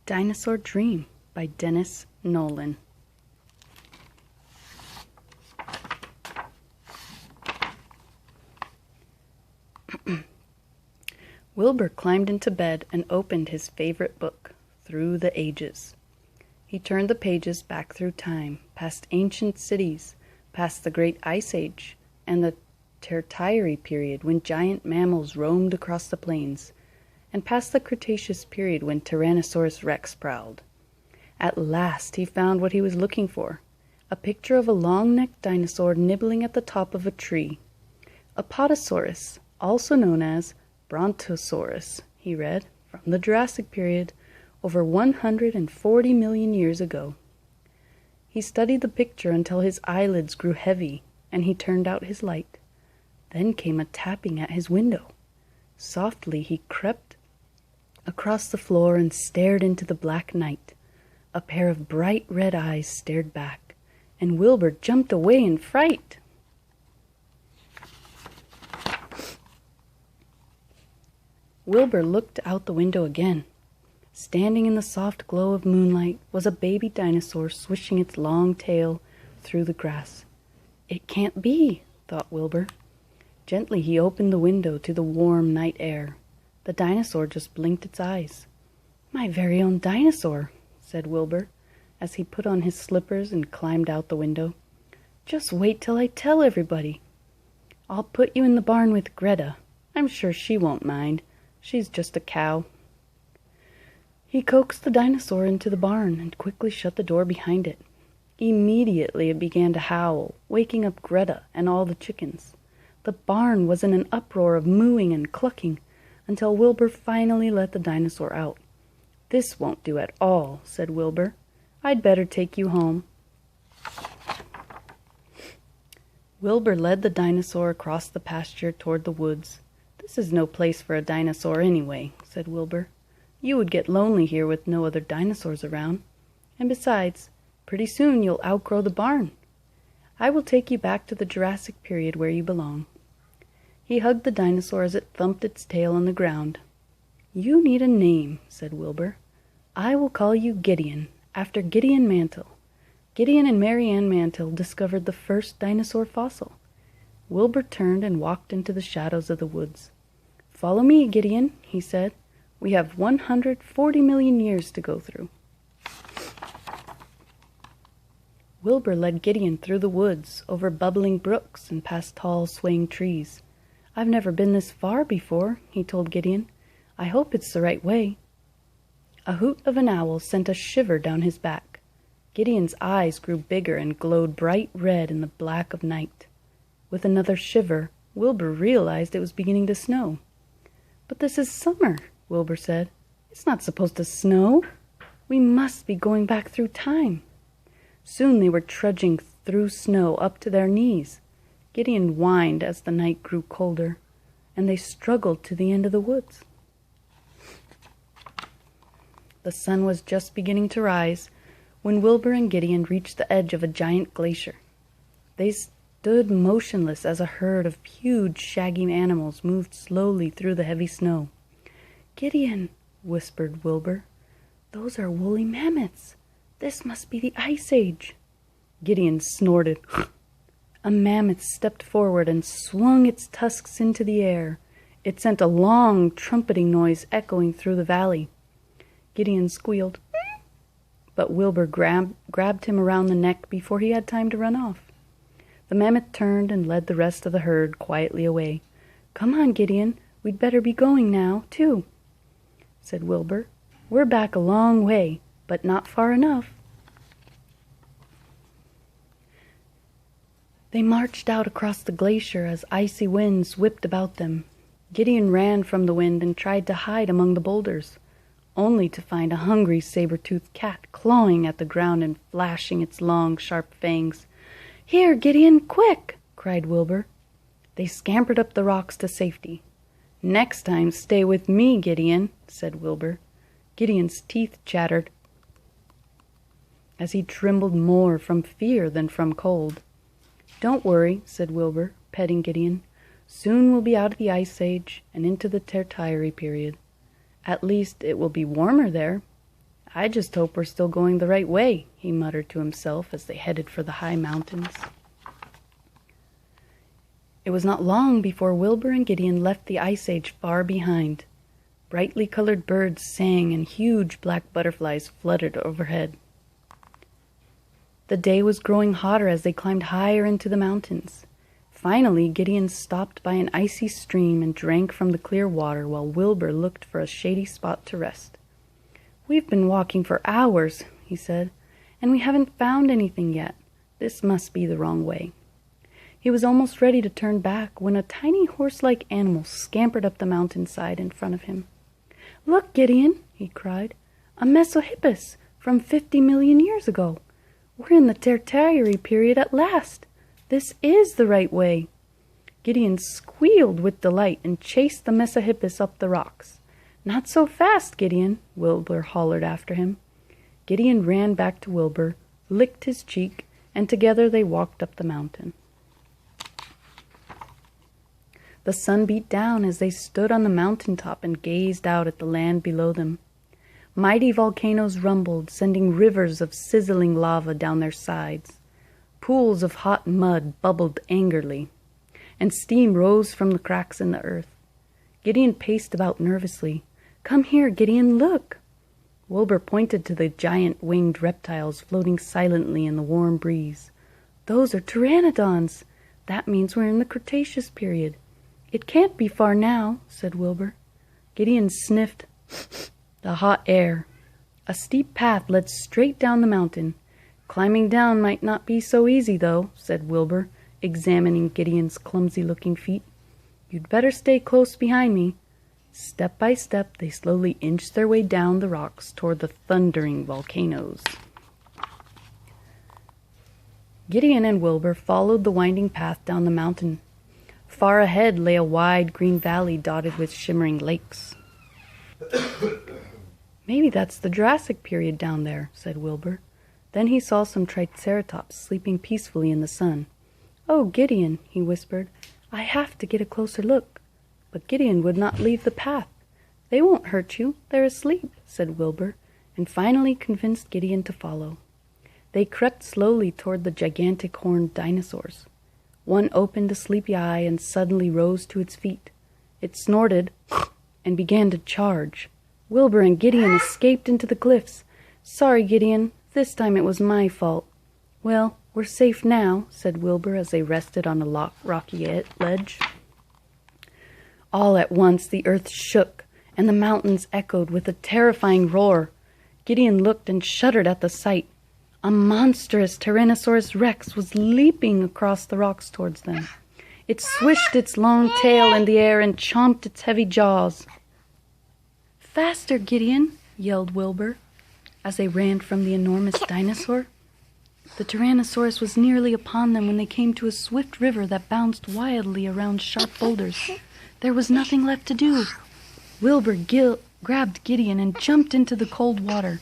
Dinosaur Dream by Nolan. Wilbur climbed into bed and opened his favorite book, Through the Ages. He turned the pages back through time, past ancient cities, past the Great Ice Age, and the Tertiary period when giant mammals roamed across the plains, and past the Cretaceous period when Tyrannosaurus rex prowled. At last he found what he was looking for, a picture of a long-necked dinosaur nibbling at the top of a tree. Apatosaurus, also known as Brontosaurus, he read, from the Jurassic period, over 140 million years ago. He studied the picture until his eyelids grew heavy, and he turned out his light. Then came a tapping at his window. Softly he crept across the floor and stared into the black night. A pair of bright red eyes stared back, and Wilbur jumped away in fright. Wilbur looked out the window again. Standing in the soft glow of moonlight was a baby dinosaur swishing its long tail through the grass. "It can't be," thought Wilbur. Gently he opened the window to the warm night air. The dinosaur just blinked its eyes. "My very own dinosaur," said Wilbur, as he put on his slippers and climbed out the window. "Just wait till I tell everybody. I'll put you in the barn with Greta. I'm sure she won't mind. She's just a cow." He coaxed the dinosaur into the barn and quickly shut the door behind it. Immediately it began to howl, waking up Greta and all the chickens. The barn was in an uproar of mooing and clucking until Wilbur finally let the dinosaur out. "This won't do at all," said Wilbur. "I'd better take you home." Wilbur led the dinosaur across the pasture toward the woods. "This is no place for a dinosaur anyway," said Wilbur. "You would get lonely here with no other dinosaurs around. And besides, pretty soon you'll outgrow the barn. I will take you back to the Jurassic period where you belong." He hugged the dinosaur as it thumped its tail on the ground. "You need a name," said Wilbur. "I will call you Gideon, after Gideon Mantell. Gideon and Mary Ann Mantell discovered the first dinosaur fossil." Wilbur turned and walked into the shadows of the woods. "Follow me, Gideon," he said. "We have 140 million years to go through." Wilbur led Gideon through the woods, over bubbling brooks, and past tall, swaying trees. "I've never been this far before," he told Gideon. "I hope it's the right way." A hoot of an owl sent a shiver down his back. Gideon's eyes grew bigger and glowed bright red in the black of night. With another shiver, Wilbur realized it was beginning to snow. "But this is summer," Wilbur said. "It's not supposed to snow. We must be going back through time." Soon they were trudging through snow up to their knees. Gideon whined as the night grew colder, and they struggled to the end of the woods. The sun was just beginning to rise when Wilbur and Gideon reached the edge of a giant glacier. They stood motionless as a herd of huge, shaggy animals moved slowly through the heavy snow. "Gideon," whispered Wilbur, "those are woolly mammoths. This must be the Ice Age." Gideon snorted. A mammoth stepped forward and swung its tusks into the air. It sent a long, trumpeting noise echoing through the valley. Gideon squealed, but Wilbur grabbed him around the neck before he had time to run off. The mammoth turned and led the rest of the herd quietly away. "Come on, Gideon, we'd better be going now, too," said Wilbur. "We're back a long way, but not far enough." They marched out across the glacier as icy winds whipped about them. Gideon ran from the wind and tried to hide among the boulders, only to find a hungry saber-toothed cat clawing at the ground and flashing its long, sharp fangs. "Here, Gideon, quick!" cried Wilbur. They scampered up the rocks to safety. "Next time, stay with me, Gideon," said Wilbur. Gideon's teeth chattered as he trembled more from fear than from cold. "Don't worry," said Wilbur, petting Gideon. "Soon we'll be out of the Ice Age and into the Tertiary period. At least it will be warmer there. "I just hope we're still going the right way," he muttered to himself as they headed for the high mountains. It was not long before Wilbur and Gideon left the Ice Age far behind. Brightly colored birds sang and huge black butterflies fluttered overhead. The day was growing hotter as they climbed higher into the mountains. Finally, Gideon stopped by an icy stream and drank from the clear water while Wilbur looked for a shady spot to rest. "We've been walking for hours," he said, "and we haven't found anything yet. This must be the wrong way." He was almost ready to turn back when a tiny horse-like animal scampered up the mountainside in front of him. "Look, Gideon," he cried, "a mesohippus from 50 million years ago. We're in the Tertiary period at last. This is the right way." Gideon squealed with delight and chased the mesohippus up the rocks. "Not so fast, Gideon," Wilbur hollered after him. Gideon ran back to Wilbur, licked his cheek, and together they walked up the mountain. The sun beat down as they stood on the mountaintop and gazed out at the land below them. Mighty volcanoes rumbled, sending rivers of sizzling lava down their sides. Pools of hot mud bubbled angrily, and steam rose from the cracks in the earth. Gideon paced about nervously. "Come here, Gideon, look!" Wilbur pointed to the giant winged reptiles floating silently in the warm breeze. "Those are pteranodons. That means we're in the Cretaceous period." "It can't be far now," said Wilbur. Gideon sniffed the hot air. A steep path led straight down the mountain. "Climbing down might not be so easy, though," said Wilbur, examining Gideon's clumsy-looking feet. "You'd better stay close behind me." Step by step, they slowly inched their way down the rocks toward the thundering volcanoes. Gideon and Wilbur followed the winding path down the mountain. Far ahead lay a wide green valley dotted with shimmering lakes. "Maybe that's the Jurassic period down there," said Wilbur. Then he saw some triceratops sleeping peacefully in the sun. "Oh, Gideon," he whispered, "I have to get a closer look." But Gideon would not leave the path. "They won't hurt you. They're asleep," said Wilbur, and finally convinced Gideon to follow. They crept slowly toward the gigantic horned dinosaurs. One opened a sleepy eye and suddenly rose to its feet. It snorted and began to charge. Wilbur and Gideon escaped into the cliffs. "Sorry, Gideon. This time it was my fault." "Well, we're safe now," said Wilbur as they rested on a rocky ledge. All at once the earth shook, and the mountains echoed with a terrifying roar. Gideon looked and shuddered at the sight. A monstrous Tyrannosaurus Rex was leaping across the rocks towards them. It swished its long tail in the air and chomped its heavy jaws. "Faster, Gideon!" yelled Wilbur, as they ran from the enormous dinosaur. The Tyrannosaurus was nearly upon them when they came to a swift river that bounced wildly around sharp boulders. There was nothing left to do. Wilbur grabbed Gideon and jumped into the cold water.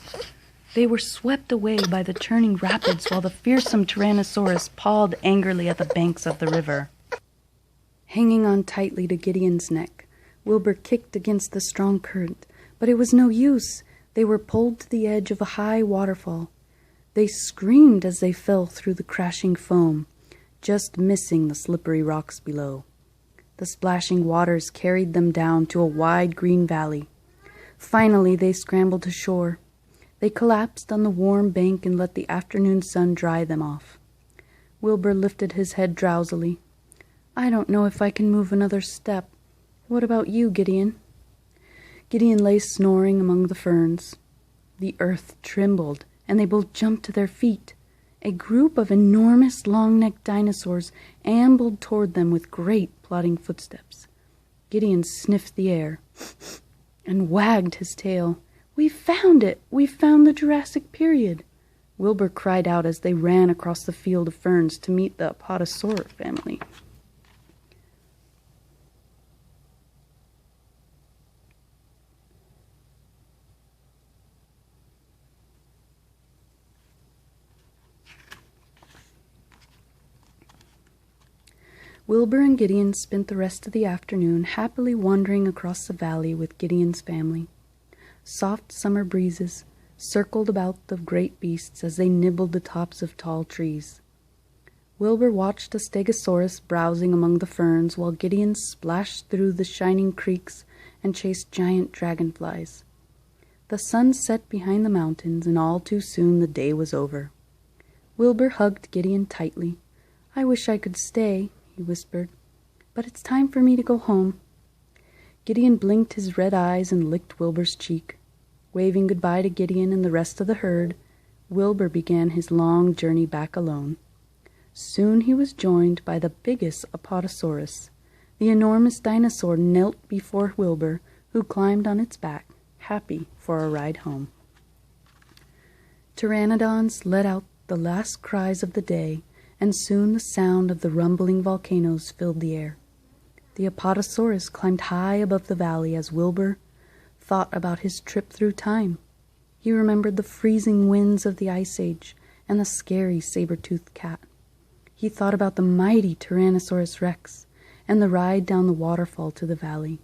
They were swept away by the churning rapids while the fearsome Tyrannosaurus pawed angrily at the banks of the river. Hanging on tightly to Gideon's neck, Wilbur kicked against the strong current, but it was no use. They were pulled to the edge of a high waterfall. They screamed as they fell through the crashing foam, just missing the slippery rocks below. The splashing waters carried them down to a wide green valley. Finally, they scrambled to shore. They collapsed on the warm bank and let the afternoon sun dry them off. Wilbur lifted his head drowsily. "I don't know if I can move another step. What about you, Gideon?" Gideon lay snoring among the ferns. The earth trembled, and they both jumped to their feet. A group of enormous long-necked dinosaurs ambled toward them with great plodding footsteps. Gideon sniffed the air and wagged his tail. "We found it! We found the Jurassic period!" Wilbur cried out as they ran across the field of ferns to meet the Apatosaur family. Wilbur and Gideon spent the rest of the afternoon happily wandering across the valley with Gideon's family. Soft summer breezes, circled about the great beasts as they nibbled the tops of tall trees. Wilbur watched a stegosaurus browsing among the ferns while Gideon splashed through the shining creeks and chased giant dragonflies. The sun set behind the mountains, and all too soon the day was over. Wilbur hugged Gideon tightly. "I wish I could stay," he whispered, "but it's time for me to go home." Gideon blinked his red eyes and licked Wilbur's cheek. Waving goodbye to Gideon and the rest of the herd, Wilbur began his long journey back alone. Soon he was joined by the biggest Apatosaurus. The enormous dinosaur knelt before Wilbur, who climbed on its back, happy for a ride home. Pteranodons let out the last cries of the day, and soon the sound of the rumbling volcanoes filled the air. The Apatosaurus climbed high above the valley as Wilbur thought about his trip through time. He remembered the freezing winds of the Ice Age and the scary saber-toothed cat. He thought about the mighty Tyrannosaurus Rex and the ride down the waterfall to the valley.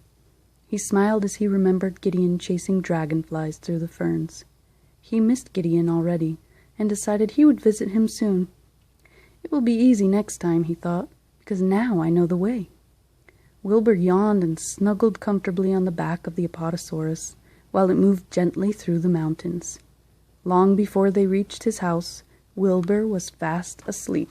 He smiled as he remembered Gideon chasing dragonflies through the ferns. He missed Gideon already and decided he would visit him soon. "It will be easy next time," he thought, "because now I know the way." Wilbur yawned and snuggled comfortably on the back of the Apatosaurus while it moved gently through the mountains. Long before they reached his house, Wilbur was fast asleep.